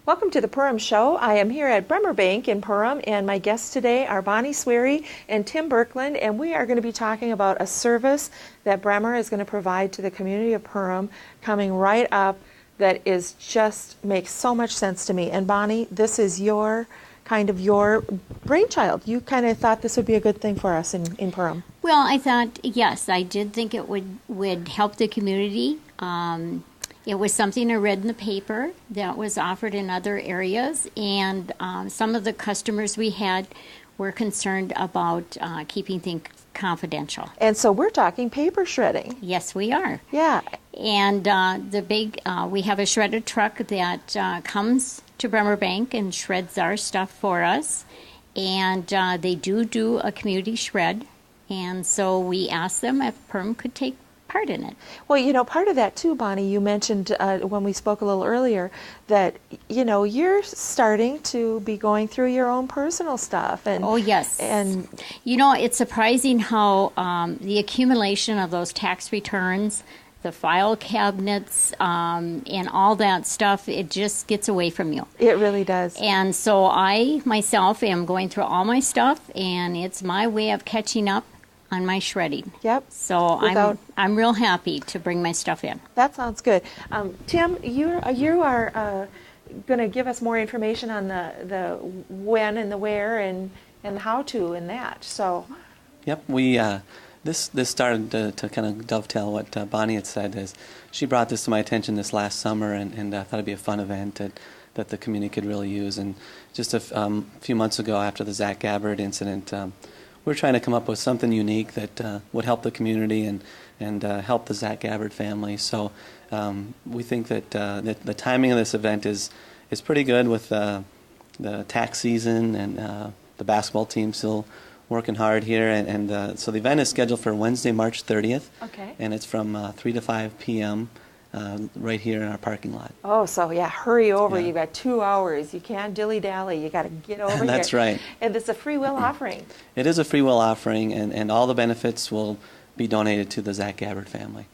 Welcome to the Purim Show. I am here at Bremer Bank in Purim, and my guests today are Bonnie Sweary and Tim Birkland, and we are going to be talking about a service that Bremer is going to provide to the community of Purim coming right up that is just makes so much sense to me. And Bonnie, this is your brainchild. You kind of thought this would be a good thing for us in Purim. Well, I thought, yes, I did think it would help the community. It was something I read in the paper that was offered in other areas, and some of the customers we had were concerned about keeping things confidential. And so we're talking paper shredding. Yes, we are. Yeah. And we have a shredder truck that comes to Bremer Bank and shreds our stuff for us. And they do a community shred. And so we asked them if Perm could take part in it. Well, part of that too, Bonnie, you mentioned when we spoke a little earlier that, you're starting to be going through your own personal stuff. And oh, yes. And, it's surprising how the accumulation of those tax returns, the file cabinets, and all that stuff, it just gets away from you. It really does. And so I, myself, am going through all my stuff, and it's my way of catching up on my shredding. Yep. So I'm real happy to bring my stuff in. That sounds good. Tim, you are going to give us more information on the when and the where and the how to and that. So. Yep. We this started to kind of dovetail what Bonnie had said. Is she brought this to my attention this last summer, and I thought it'd be a fun event that the community could really use. And just a few months ago, after the Zack incident. We're trying to come up with something unique that would help the community and help the Zack family. So we think that the timing of this event is pretty good with the tax season and the basketball team still working hard here. And so the event is scheduled for Wednesday, March 30th. Okay. And it's from 3 to 5 p.m. Right here in our parking lot. Oh, so yeah, hurry over. Yeah. You've got 2 hours. You can't dilly-dally. You got to get over here. That's right. And it's a free will offering. It is a free will offering, and all the benefits will be donated to the Zack family.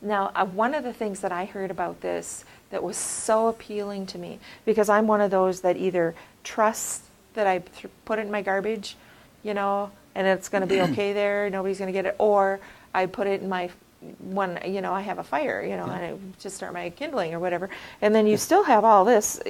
Now, one of the things that I heard about this that was so appealing to me, because I'm one of those that either trusts that I put it in my garbage, and it's going to be okay there, nobody's going to get it, or I put it in my when I have a fire, and I just start my kindling or whatever, and then you still have all this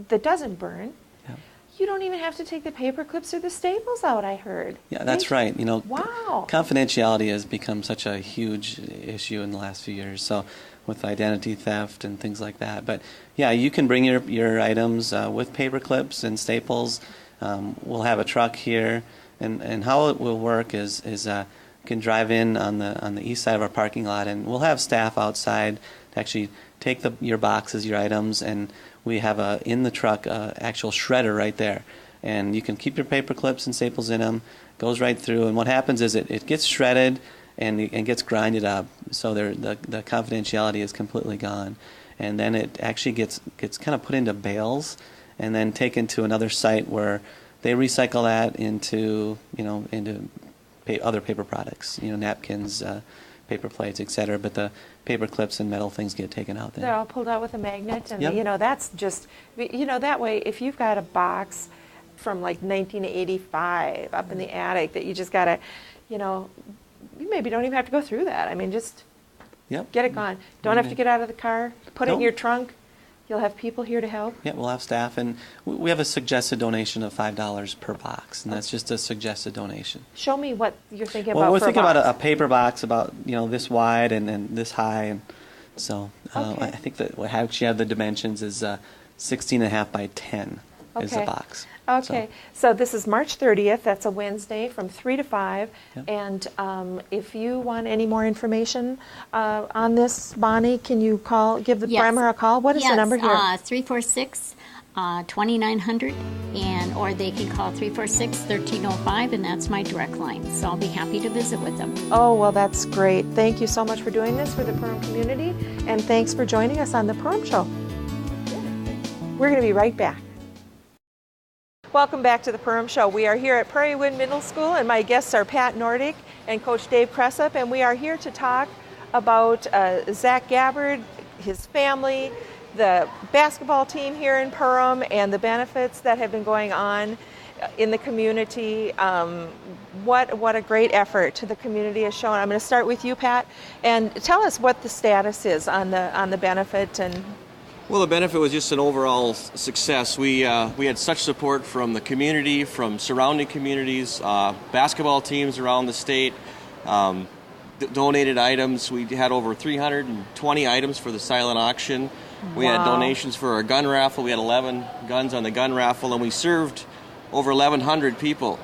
that doesn't burn. Yeah. You don't even have to take the paper clips or the staples out, I heard. Yeah, that's right. Wow. Confidentiality has become such a huge issue in the last few years. So with identity theft and things like that. But yeah, you can bring your items with paper clips and staples. We'll have a truck here, and how it will work is you can drive in on the east side of our parking lot, and we'll have staff outside to actually take your boxes, your items, and we have in the truck actual shredder right there, and you can keep your paper clips and staples in them. Goes right through, and what happens is it gets shredded and gets grinded up, so the confidentiality is completely gone, and then it actually gets kind of put into bales, and then taken to another site where they recycle that into other paper products, napkins, paper plates, etc. But the paper clips and metal things get taken out there. They're all pulled out with a magnet, and Yep. that's just, that way, if you've got a box from like 1985 up in the attic that you just got to, you maybe don't even have to go through that. I mean, just Yep. get it gone. Don't have to get out of the car. Put it in Nope. your trunk. You'll have people here to help. Yeah, we'll have staff, and we have a suggested donation of $5 per box, and that's just a suggested donation. Show me what you're thinking about. Well, we're for thinking a box. about a paper box about this wide and this high, and so Okay. I think that we actually have the dimensions is 16.5 by 10 is the Okay. box. Okay, so this is March 30th. That's a Wednesday from 3 to 5. Yep. And if you want any more information on this, Bonnie, can you give the Yes. Bremer a call? What is the number here? 346-2900, or they can call 346-1305, and that's my direct line. So I'll be happy to visit with them. Oh, well, that's great. Thank you so much for doing this for the Purim community, and thanks for joining us on the Purim Show. We're going to be right back. Welcome back to the Purim Show. We are here at Prairie Wind Middle School, and my guests are Pat Nordick and Coach Dave Cressup, and we are here to talk about Zack Gabbard, his family, the basketball team here in Perham and the benefits that have been going on in the community. What a great effort the community has shown. I'm going to start with you, Pat, and tell us what the status is on the benefit. And well, the benefit was just an overall success. We had such support from the community, from surrounding communities, basketball teams around the state, donated items. We had over 320 items for the silent auction. We had donations for our gun raffle. We had 11 guns on the gun raffle, and we served over 1,100 people.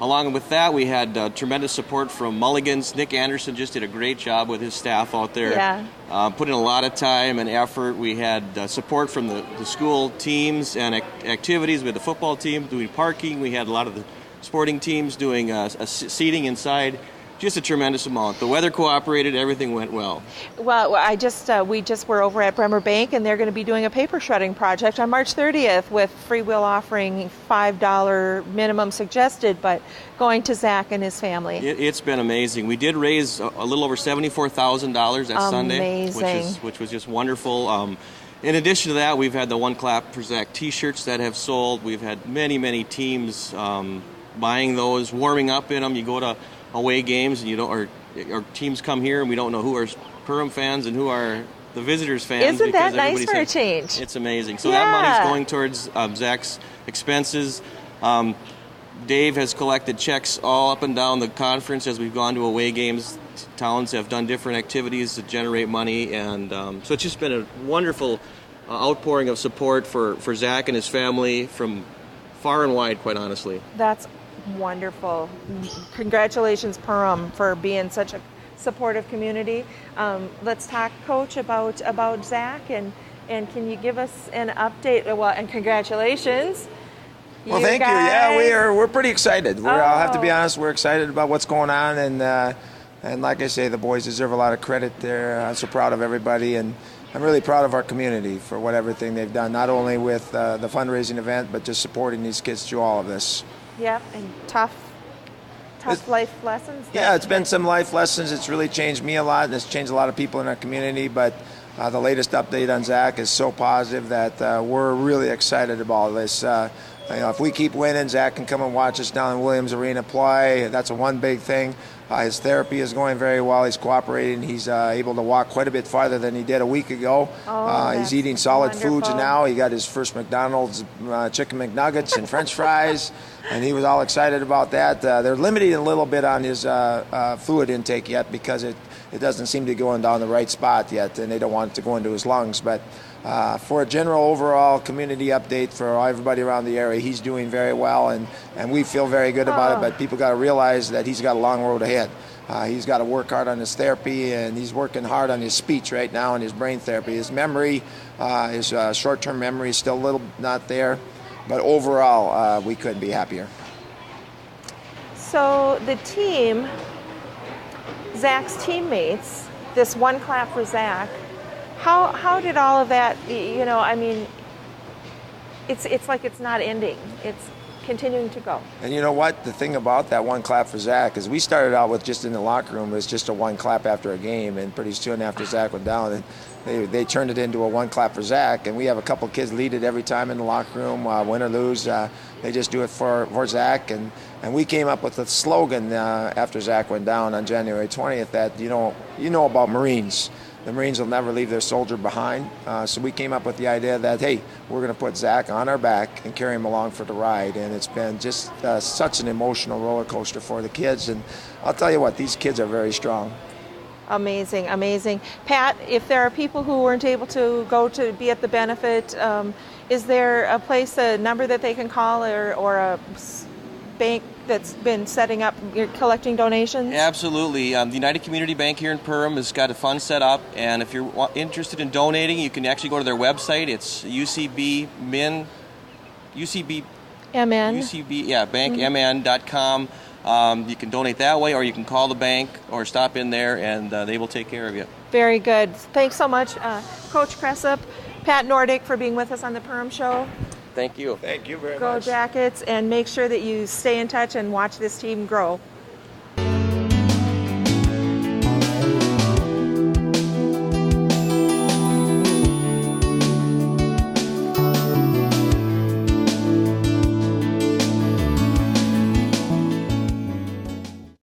Along with that, we had tremendous support from Mulligan's. Nick Anderson just did a great job with his staff out there. Put in a lot of time and effort. We had support from the school teams and activities. We had the football team doing parking. We had a lot of the sporting teams doing seating inside. Just a tremendous amount. The weather cooperated. Everything went well. Well, we just were over at Bremer Bank, and they're going to be doing a paper shredding project on March 30th with Free Will offering $5 minimum suggested, but going to Zack and his family. It's been amazing. We did raise a little over $74,000 that Sunday, which was just wonderful. In addition to that, we've had the One Clap for Zack T-shirts that have sold. We've had many teams buying those, warming up in them. You go to away games, and or teams come here, and we don't know who are Perham fans and who are the visitors fans. Isn't that nice for a change? It's amazing. So that money's going towards Zack's expenses. Dave has collected checks all up and down the conference as we've gone to away games. Towns have done different activities to generate money, and so it's just been a wonderful outpouring of support for Zack and his family from far and wide, quite honestly. That's wonderful. Congratulations, Perham, for being such a supportive community. Let's talk, Coach, about Zack, and can you give us an update? Well, and congratulations. Well, thank you. Yeah, we're pretty excited. I'll have to be honest. We're excited about what's going on, and like I say, the boys deserve a lot of credit there. I'm so proud of everybody, and I'm really proud of our community for everything they've done, not only with the fundraising event, but just supporting these kids through all of this. Yep, and tough life lessons. Yeah, it's been some life lessons. It's really changed me a lot, and it's changed a lot of people in our community. But the latest update on Zack is so positive that we're really excited about this. If we keep winning, Zack can come and watch us down in Williams Arena play. That's one big thing. His therapy is going very well. He's cooperating. He's able to walk quite a bit farther than he did a week ago. He's eating solid foods now. He got his first McDonald's chicken McNuggets and French fries, and he was all excited about that. They're limiting a little bit on his fluid intake yet because it doesn't seem to be going down the right spot yet, and they don't want it to go into his lungs. But for a general overall community update for everybody around the area, he's doing very well, and we feel very good about it. But people got to realize that he's got a long road ahead. He's got to work hard on his therapy, and he's working hard on his speech right now and his brain therapy. His memory, his short-term memory is still a little not there, but overall, we couldn't be happier. So the team, Zack's teammates, this One Clap for Zack, how did all of that, it's like it's not ending. It's continuing to go. And you know what? The thing about that One Clap for Zack is we started out with just in the locker room, it was just a one clap after a game, and pretty soon after Zack went down, and they turned it into a One Clap for Zack, and we have a couple kids lead it every time in the locker room, win or lose. They just do it for Zack, and we came up with a slogan after Zack went down on January 20th that, you know about Marines. The Marines will never leave their soldier behind. So we came up with the idea that, hey, we're going to put Zack on our back and carry him along for the ride. And it's been just such an emotional roller coaster for the kids. And I'll tell you what, these kids are very strong. Amazing, amazing. Pat, if there are people who weren't able to go to be at the benefit, is there a number that they can call or a bank that's been setting up, collecting donations? Absolutely. The United Community Bank here in Perham has got a fund set up, and if you're interested in donating, you can actually go to their website. It's bankmn.com. You can donate that way, or you can call the bank or stop in there, and they will take care of you. Very good. Thanks so much, Coach Cressup, Pat Nordick, for being with us on the Perham Show. Thank you. Thank you very much. Go Jackets, and make sure that you stay in touch and watch this team grow.